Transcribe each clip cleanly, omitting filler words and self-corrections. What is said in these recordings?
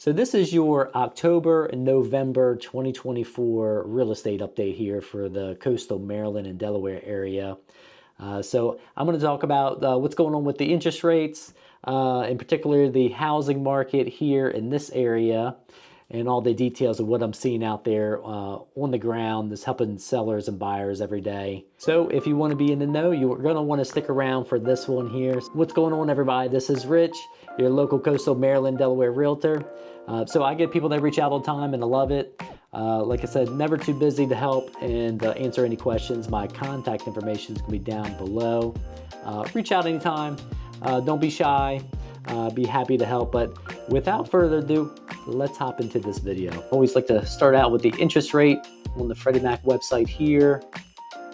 So this is your October and November 2024 real estate update here for the Coastal Maryland and Delaware area. So I'm going to talk about what's going on with the interest rates, in particular the housing market here in this area, and all the details of what I'm seeing out there on the ground that's helping sellers and buyers every day. So if you want to be in the know, you're going to want to stick around for this one here. What's going on, everybody? This is Rich, your local Coastal Maryland, Delaware realtor. So I get people that reach out all the time and I love it. Like I said, never too busy to help and answer any questions. My contact information is going to be down below. Reach out anytime. Don't be shy. Be happy to help. But without further ado, let's hop into this video. Always like to start out with the interest rate on the Freddie Mac website here.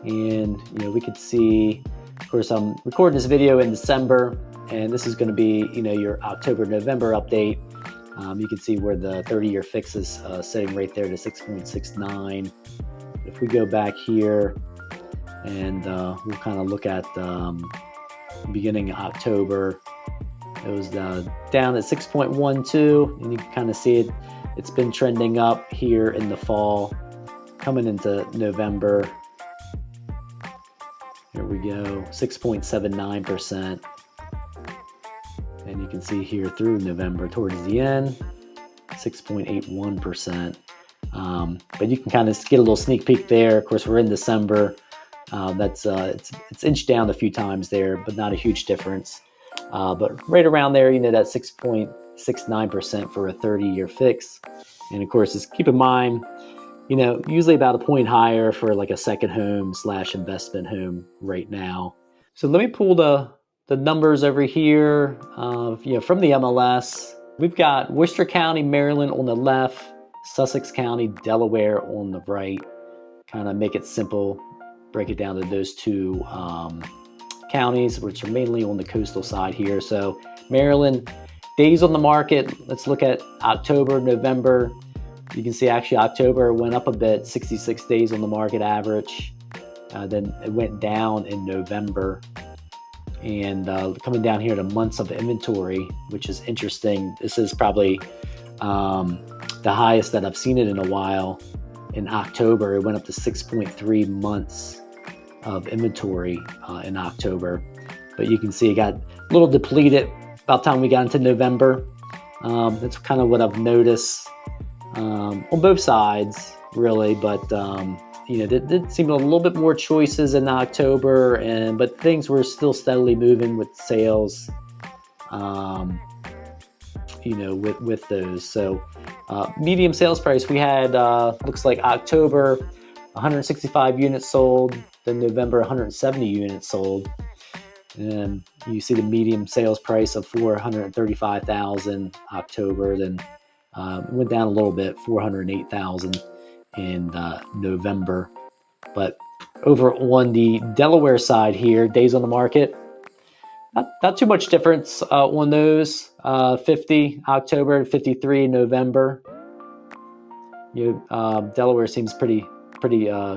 And we could see, of course, I'm recording this video in December, and this is going to be your October, November update. You can see where the 30-year fix is sitting right there to 6.69. If we go back here and we'll kind of look at beginning of October, it was down at 6.12, and you can kind of see it. It's been trending up here in the fall, coming into November. Here we go, 6.79%. And you can see here through November towards the end, 6.81%. But you can kind of get a little sneak peek there. Of course, we're in December. It's inched down a few times there, but not a huge difference. But right around there, that 6.69% for a 30-year fix. And of course, just keep in mind, usually about a point higher for like a second home / investment home right now. So let me pull the numbers over here, from the MLS. We've got Worcester County, Maryland on the left, Sussex County, Delaware on the right. Kind of make it simple, break it down to those two counties, which are mainly on the coastal side here. So Maryland, days on the market. Let's look at October, November. You can see actually October went up a bit, 66 days on the market average. Then it went down in November. And coming down here to months of inventory, which is interesting. This is probably the highest that I've seen it in a while. In October, it went up to 6.3 months of inventory in October. But you can see it got a little depleted about the time we got into November. That's kind of what I've noticed on both sides, really. But there did seem a little bit more choices in October, but things were still steadily moving with sales, with those. So medium sales price, we had, looks like October, 165 units sold, then November, 170 units sold. And you see the medium sales price of $435,000 October, then went down a little bit, $408,000 in November. But over on the Delaware side here, days on the market, not too much difference on those. 50 October, 53 November. Delaware seems pretty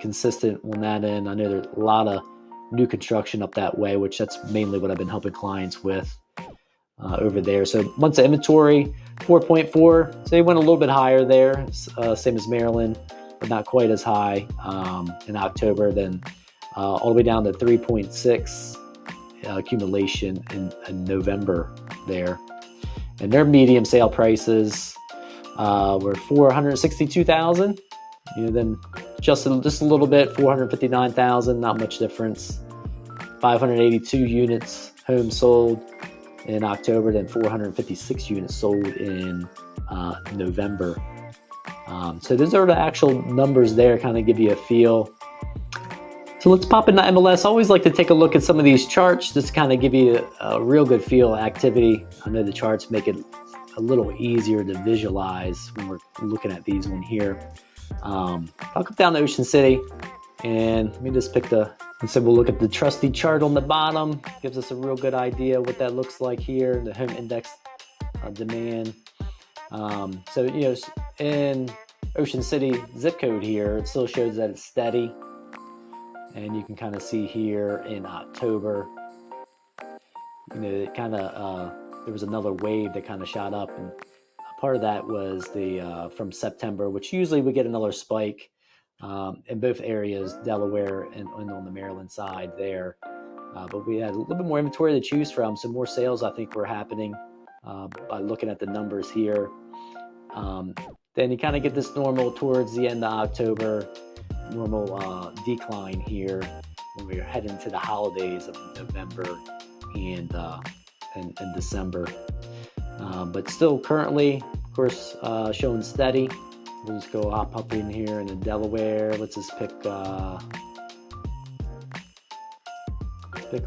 consistent on that end. I know there's a lot of new construction up that way, which that's mainly what I've been helping clients with over there. So months of inventory, 4.4. So they went a little bit higher there, same as Maryland, but not quite as high in October. Then all the way down to 3.6 accumulation in November there. And their medium sale prices were $462,000. Then just a little bit, $459,000, not much difference. 582 units home sold in October, then 456 units sold in November. So those are the actual numbers there, kind of give you a feel. So let's pop into MLS. I always like to take a look at some of these charts, just to kind of give you a real good feel of activity. I know the charts make it a little easier to visualize when we're looking at these one here. I'll come down to Ocean City, and let me just pick we'll look at the trusty chart on the bottom. Gives us a real good idea what that looks like here, the home index demand. So, in Ocean City zip code here, it still shows that it's steady. And you can kind of see here in October, it kind of, there was another wave that kind of shot up and part of that was the from September, which usually we get another spike in both areas, Delaware and on the Maryland side there. But we had a little bit more inventory to choose from, so more sales I think were happening by looking at the numbers here. Then you kind of get this normal towards the end of October, normal decline here when we're heading to the holidays of November and December. But still currently, of course, showing steady. We'll just go hop up in here and in Delaware. Let's just pick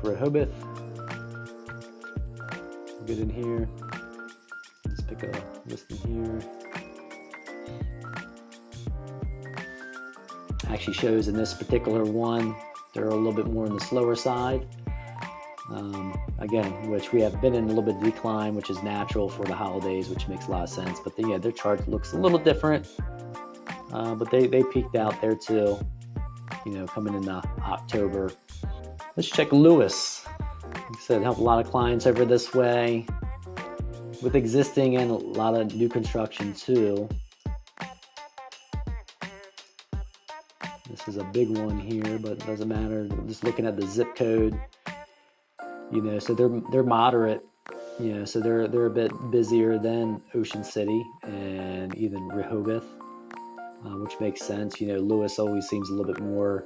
Rehoboth. We'll get in here. Let's pick a listing here. Actually shows in this particular one, they're a little bit more on the slower side. Again, which we have been in a little bit of decline, which is natural for the holidays, which makes a lot of sense. But yeah, their chart looks a little different. But they peaked out there too, coming into October. Let's check Lewes. Like I said, help a lot of clients over this way with existing and a lot of new construction too. This is a big one here, but it doesn't matter. I'm just looking at the zip code. So they're moderate, so they're a bit busier than Ocean City and even Rehoboth, which makes sense. Lewes always seems a little bit more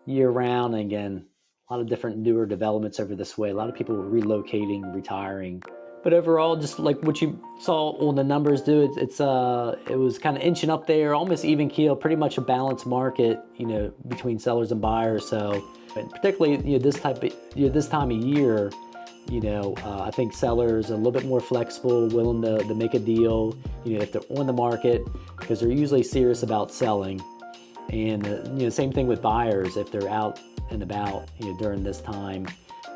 year round. And again, a lot of different newer developments over this way. A lot of people relocating, retiring. But overall, just like what you saw on the numbers do, it was kind of inching up there, almost even keel, pretty much a balanced market, between sellers and buyers. So, and particularly this time of year, I think sellers are a little bit more flexible, willing to make a deal, if they're on the market, because they're usually serious about selling. And same thing with buyers, if they're out and about, during this time,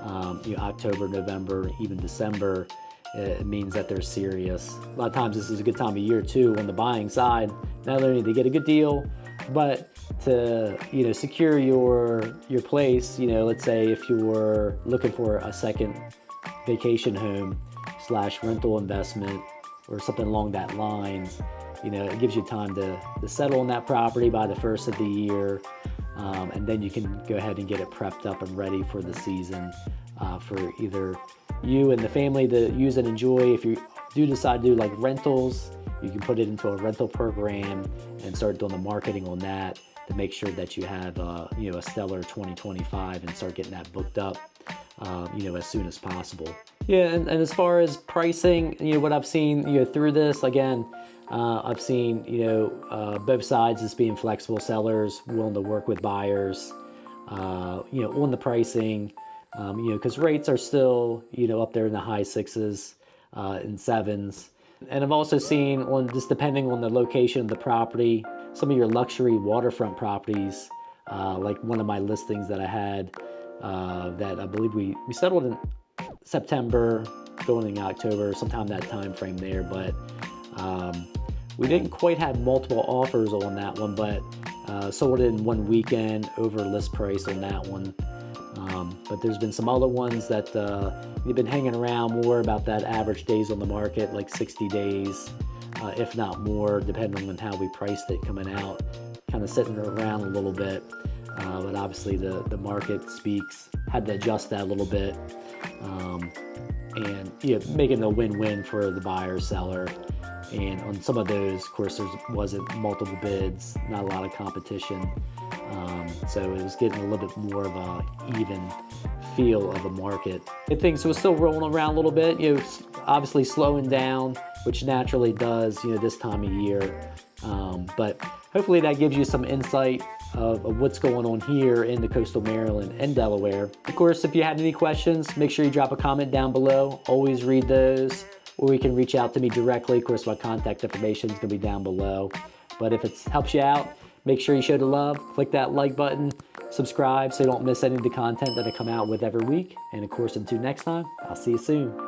October, November, even December. It means that they're serious. A lot of times this is a good time of year too on the buying side. Not only to get a good deal, but to secure your place. Let's say if you were looking for a second vacation home / rental investment or something along that lines, it gives you time to settle on that property by the first of the year, and then you can go ahead and get it prepped up and ready for the season, for either you and the family to use and enjoy. If you do decide to do like rentals, you can put it into a rental program and start doing the marketing on that to make sure that you have a stellar 2025 and start getting that booked up as soon as possible. Yeah, and as far as pricing, what I've seen through this, again, I've seen both sides as being flexible, sellers willing to work with buyers on the pricing. Because rates are still, up there in the high 6s and 7s. And I've also seen, just depending on the location of the property, some of your luxury waterfront properties, like one of my listings that I had, that I believe we settled in September, going into October, sometime that time frame there. But we didn't quite have multiple offers on that one, but sold it in one weekend over list price on that one. But there's been some other ones that we've been hanging around more about that average days on the market, like 60 days, if not more, depending on how we priced it coming out, kind of sitting around a little bit. But obviously the market speaks, had to adjust that a little bit, and making a win-win for the buyer, seller. And on some of those, of course, there wasn't multiple bids, not a lot of competition. So it was getting a little bit more of a even feel of a market. And things were still rolling around a little bit, obviously slowing down, which naturally does, this time of year. But hopefully that gives you some insight of what's going on here in the coastal Maryland and Delaware. Of course, if you had any questions, make sure you drop a comment down below. Always read those, or you can reach out to me directly. Of course, my contact information is going to be down below. But if it helps you out, make sure you show the love, click that like button, subscribe so you don't miss any of the content that I come out with every week. And of course, until next time, I'll see you soon.